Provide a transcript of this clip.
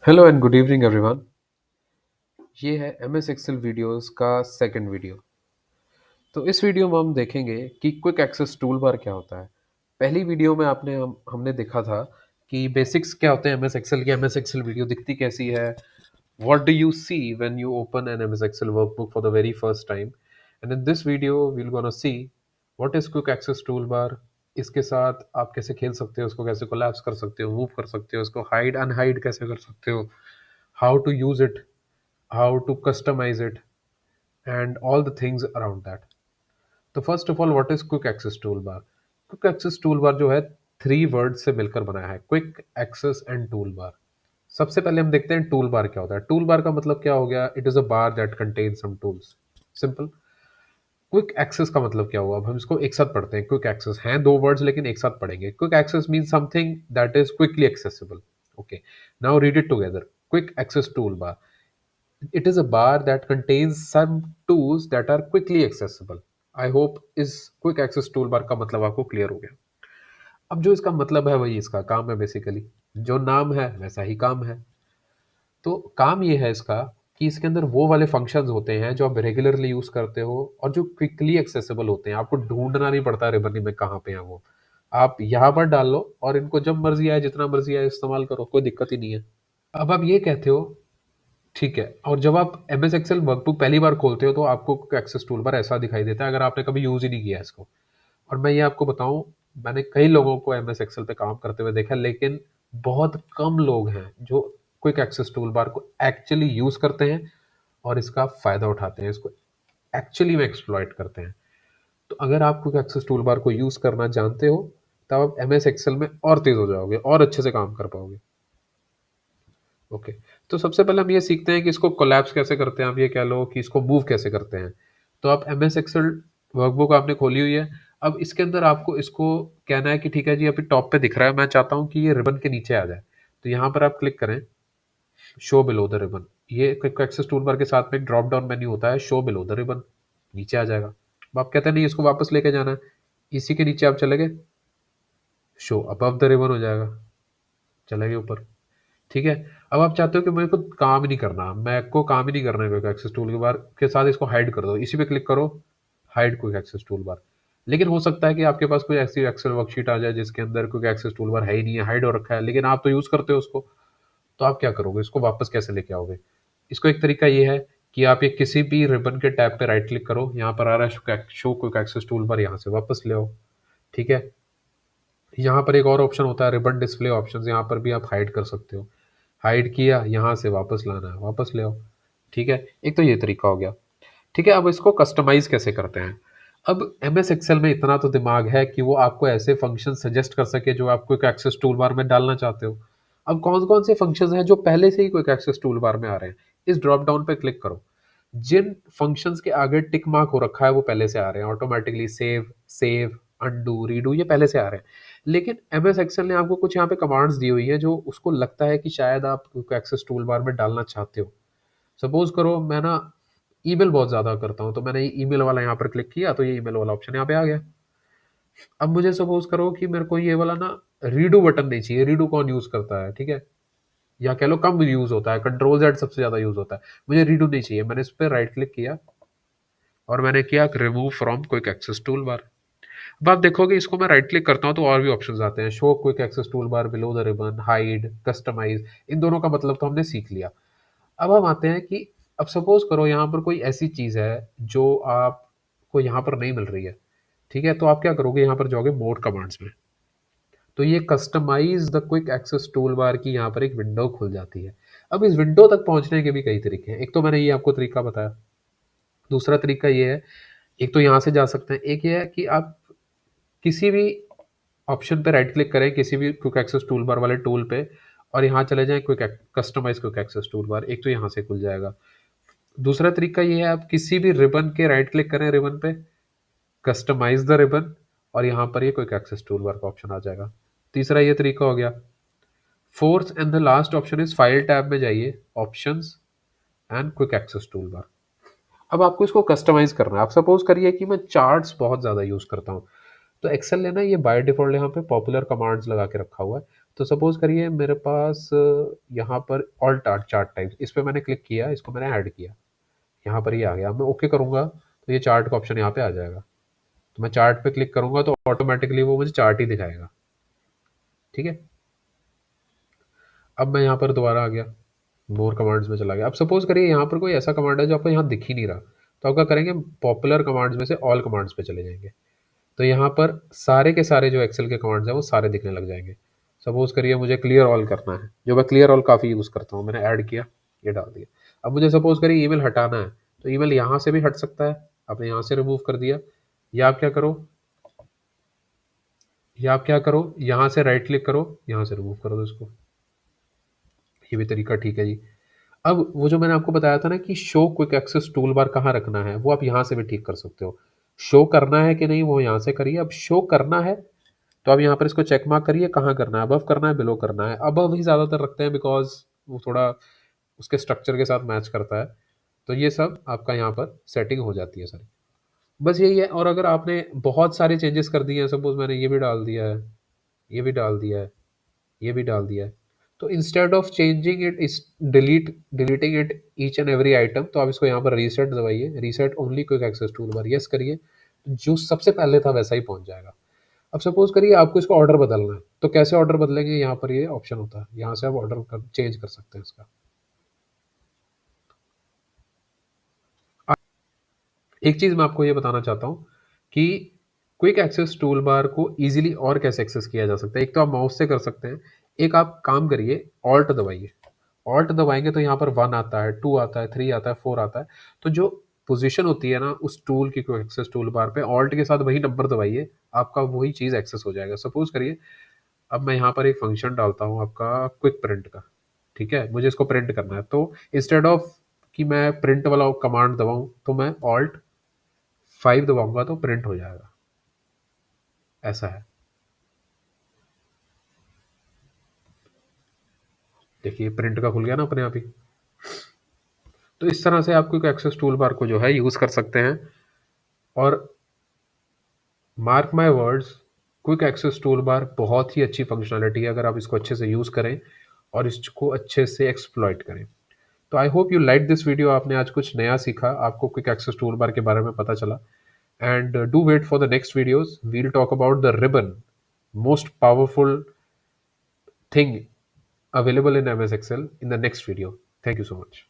Hello and good evening everyone. ये है M S Excel videos का सेकंड वीडियो। तो इस वीडियो में हम देखेंगे कि क्विक एक्सेस टूल बार क्या होता है। पहली वीडियो में हमने देखा था कि बेसिक्स क्या होते हैं एमएस एक्सेल की। एमएस एक्सेल वीडियो दिखती कैसी है, what do you see when you open an MS Excel workbook for the very first time. And in this video we will gonna see what is quick access tool bar. इसके साथ आप कैसे खेल सकते हो, उसको कैसे कोलैप्स कर सकते हो, मूव कर सकते हो, उसको हाइड अनहाइड कैसे कर सकते हो, how to use it, how to customize it, and all the things around that. तो first of all what is quick access tool bar. Quick access tool bar जो है थ्री वर्ड से मिलकर बना है, quick access and tool bar. सबसे पहले हम देखते हैं टूल बार क्या होता है। टूल बार का मतलब क्या हो गया, it is a bar that contain some tools, simple. Quick access का मतलब क्या हुआ, अब हम इसको एक साथ पढ़ते हैं। क्विक एक्सेस हैं दो वर्ड्स लेकिन एक साथ पढ़ेंगे। Quick access mean something that is quickly accessible. Okay, now read it together. Quick access tool bar, it is a bar that contains some tools that are quickly accessible. I hope इस quick access tool bar का मतलब आपको clear हो गया। अब जो इसका मतलब है वही इसका काम है बेसिकली। जो नाम है वैसा ही काम है। तो काम ये है इसका कि इसके अंदर वो वाले फंक्शंस होते हैं जो आप रेगुलरली यूज करते हो और जो क्विकली एक्सेसिबल होते हैं। आपको ढूंढना नहीं पड़ता रिबन में कहाँ पे है वो। आप यहाँ पर डाल लो और इनको जब मर्जी आए जितना मर्जी आए इस्तेमाल करो, कोई दिक्कत ही नहीं है। अब आप ये कहते हो, ठीक है, और जब आप एम एस एक्सेल वर्कबुक पहली बार खोलते हो तो आपको एक्सेस टूल बार ऐसा दिखाई देता है अगर आपने कभी यूज ही नहीं किया इसको। और मैं ये आपको बताऊं, मैंने कई लोगों को एम एस एक्सेल पे काम करते हुए देखा, लेकिन बहुत कम लोग हैं जो क्विक एक्सेस टूल बार को एक्चुअली यूज करते हैं और इसका फायदा उठाते हैं, इसको एक्चुअली में एक्सप्लॉइट करते हैं। तो अगर आप क्विक एक्सेस टूल बार को यूज करना जानते हो तब आप एम एस एक्सेल में और तेज हो जाओगे और अच्छे से काम कर पाओगे। ओके, तो सबसे पहले हम ये सीखते हैं कि इसको कोलैप्स कैसे करते हैं। आप ये कह लो कि इसको मूव कैसे करते हैं। तो आप एम एस एक्सेल वर्कबुक आपने खोली हुई है। अब इसके अंदर आपको इसको कहना है कि ठीक है जी, अभी टॉप पे दिख रहा है, मैं चाहता हूँ कि ये रिबन के नीचे आ जाए। तो यहाँ पर आप क्लिक करें शो बिलो द रिबन। ये क्विक एक्सेस टूल बार के साथ में एक ड्रॉप डाउन मेन्यू होता है, शो बिलो द रिबन, नीचे आ जाएगा। अब आप कहते हैं नहीं, इसको वापस लेके जाना है, इसी के नीचे आप चले गए, शो अबव द रिबन हो जाएगा, चले गए ऊपर। ठीक है, अब आप चाहते हो कि मेरे को काम ही नहीं करना, मैं को काम ही नहीं करना है क्विक एक्सेस टूल के बार के साथ, इसको हाइड कर दो, इसी पे क्लिक करो, hide quick access tool bar. लेकिन हो सकता है कि आपके पास कोई ऐसी एक्सेल वर्कशीट आ जाए जिसके अंदर क्विक एक्सेस टूल बार है ही नहीं है, हाइड हो रखा है, लेकिन आप तो यूज करते हो उसको। तो आप क्या करोगे, इसको वापस कैसे लेके आओगे। इसको एक तरीका ये है कि आप ये किसी भी रिबन के टैब पे राइट क्लिक करो, यहाँ पर आ रहा है show quick access tool bar, यहाँ से वापस ले आओ। ठीक है, यहाँ पर एक और ऑप्शन होता है रिबन डिस्प्ले ऑप्शन, यहाँ पर भी आप हाइड कर सकते हो। हाइड किया, यहाँ से वापस लाना है, वापस ले आओ। ठीक है, एक तो ये तरीका हो गया। ठीक है, अब इसको कस्टमाइज कैसे करते हैं। अब एम एस एक्सेल में इतना तो दिमाग है कि वो आपको ऐसे फंक्शन सजेस्ट कर सके जो आप क्विक एक्सेस टूल बार में डालना चाहते हो। अब कौन कौन से फंक्शंस हैं जो पहले से ही क्विक एक्सेस टूल बार में आ रहे हैं, इस ड्रॉप डाउन पे क्लिक करो। जिन फंक्शंस के आगे टिक मार्क हो रखा है वो पहले से आ रहे हैं automatically, save save undo redo ये पहले से आ रहे हैं। लेकिन एम एस एक्सेल ने आपको कुछ यहाँ पे कमांड्स दी हुई है जो उसको लगता है कि शायद आप क्विक एक्सेस टूल बार में डालना चाहते हो। सपोज करो मैं ना ईमेल बहुत ज़्यादा करता हूँ, तो मैंने ईमेल वाला यहाँ पर क्लिक किया तो ये ईमेल वाला ऑप्शन यहाँ पे आ गया। अब मुझे सपोज करो कि मेरे को ये वाला ना रीडू बटन नहीं चाहिए, रीडू कौन यूज़ करता है, ठीक है, या कह लो कम यूज़ होता है, कंट्रोल जेड सबसे ज़्यादा यूज़ होता है, मुझे रीडू नहीं चाहिए। मैंने इस पर राइट क्लिक किया और मैंने किया remove from quick access tool bar. अब आप देखोगे इसको मैं राइट क्लिक करता हूँ तो और भी ऑप्शंस आते हैं, show quick access tool bar, below the ribbon, hide, customize. इन दोनों का मतलब तो हमने सीख लिया। अब हम आते हैं कि अब सपोज करो यहाँ पर कोई ऐसी चीज़ है जो आपको यहाँ पर नहीं मिल रही है। ठीक है, तो आप क्या करोगे, यहाँ पर जाओगे मोड कमांड्स में, तो ये customize the quick access tool bar की यहाँ पर एक विंडो खुल जाती है। अब इस विंडो तक पहुंचने के भी कई तरीके हैं। एक तो मैंने ये आपको तरीका बताया, दूसरा तरीका ये है, एक तो यहाँ से जा सकते हैं, एक ये है कि आप किसी भी ऑप्शन पे राइट क्लिक करें किसी भी क्विक एक्सेस टूल बार वाले टूल पे और यहाँ चले जाएं quick customize quick access tool bar, एक तो यहाँ से खुल जाएगा। दूसरा तरीका ये है, आप किसी भी रिबन के राइट क्लिक करें रिबन पे, कस्टमाइज द रिबन, और यहाँ पर ये क्विक एक्सेस टूल बार का ऑप्शन आ जाएगा। तीसरा ये तरीका हो गया। Fourth and the last option is file tab में जाइए, options and quick access tool bar. अब आपको इसको कस्टमाइज करना है। आप सपोज करिए कि मैं चार्ट्स बहुत ज़्यादा यूज़ करता हूँ, तो एक्सेल ने ना ये बाय डिफ़ॉल्ट यहाँ पे पॉपुलर कमांड्स लगा के रखा हुआ है। तो सपोज़ करिए मेरे पास यहाँ पर ऑल चार्ट टाइप्स, इस पे मैंने क्लिक किया, इसको मैंने ऐड किया। यहाँ पर ये आ गया, अब मैं ओके करूँगा तो ये चार्ट का ऑप्शन यहाँ पे आ जाएगा। तो मैं चार्ट पे क्लिक करूँगा तो ऑटोमैटिकली वो मुझे चार्ट ही दिखाएगा। ठीक है? अब मैं यहाँ पर दोबारा आ गया, मोर कमांड्स में चला गया। अब सपोज़ करिए यहाँ पर कोई ऐसा कमांड है जो आपको यहाँ दिख ही नहीं रहा, तो आप क्या करेंगे, पॉपुलर कमांड्स में से ऑल कमांड्स पे चले जाएँगे। तो यहाँ पर सारे के सारे जो एक्सेल के कमांड्स हैं वो सारे दिखने लग जाएँगे। सपोज़ करिए मुझे क्लियर ऑल करना है, जो मैं क्लियर ऑल काफ़ी यूज़ करता हूँ, मैंने ऐड किया, ये डाल दिया। अब मुझे सपोज़ करिए ईमेल हटाना है, तो ईमेल यहाँ से भी हट सकता है, आपने यहाँ से रिमूव कर दिया। या आप क्या करो, यहाँ से राइट क्लिक करो, यहाँ से रिमूव कर दो इसको। ये भी तरीका ठीक है जी। अब वो जो मैंने आपको बताया था ना कि show quick access tool bar कहाँ रखना है, वो आप यहाँ से भी ठीक कर सकते हो। शो करना है कि नहीं वो यहाँ से करिए। अब शो करना है तो आप यहाँ पर इसको चेक मार्क करिए, कहाँ करना है, अबव करना है, बिलो करना है। अबव ही ज़्यादातर रखते हैं बिकॉज़ वो थोड़ा उसके स्ट्रक्चर के साथ मैच करता है। तो ये सब आपका यहाँ पर सेटिंग हो जाती है सारी। बस यही है। और अगर आपने बहुत सारे चेंजेस कर दिए हैं, सपोज़ मैंने ये भी डाल दिया है, ये भी डाल दिया है, ये भी डाल दिया है। तो instead of changing it is deleting it each and every item, तो आप इसको यहाँ पर रीसेट दबाइए, reset only quick access tool bar, yes करिए। जो सबसे पहले था वैसा ही पहुँच जाएगा। अब सपोज़ करिए आपको इसको ऑर्डर बदलना है, तो कैसे ऑर्डर बदलेंगे, यहाँ पर ये ऑप्शन होता है, यहाँ से आप ऑर्डर कर चेंज कर सकते हैं इसका। एक चीज़ मैं आपको ये बताना चाहता हूँ कि क्विक एक्सेस टूल बार को ईज़िली और कैसे एक्सेस किया जा सकता है। एक तो आप माउस से कर सकते हैं, एक आप काम करिए, ऑल्ट दबाइए। ऑल्ट दबाएँगे तो यहाँ पर 1 आता है, 2 आता है, 3 आता है, 4 आता है। तो जो पोज़ीशन होती है ना उस टूल की क्विक एक्सेस टूल बार पे, ऑल्ट के साथ वही नंबर दबाइए, आपका वही चीज़ एक्सेस हो जाएगा। सपोज़ करिए अब मैं यहाँ पर एक फ़ंक्शन डालता हूँ आपका क्विक प्रिंट का, ठीक है? मुझे इसको प्रिंट करना है, तो इंस्टेड ऑफ कि मैं प्रिंट वाला कमांड दबाऊँ, तो मैं ऑल्ट 5 दबाऊँगा तो प्रिंट हो जाएगा, ऐसा है। देखिए प्रिंट का खुल गया ना अपने आप ही। तो इस तरह से आप क्विक एक्सेस टूल बार को जो है यूज़ कर सकते हैं। और mark my words, quick access tool bar बहुत ही अच्छी फंक्शनैलिटी है अगर आप इसको अच्छे से यूज़ करें और इसको अच्छे से एक्सप्लॉइट करें। तो I hope you like this video. आपने आज कुछ नया सीखा, आपको क्विक एक्सेस टूल बार के बारे में पता चला। And do wait for the next videos, we'll talk about the ribbon, most powerful thing available in MS Excel in the next video. Thank you so much.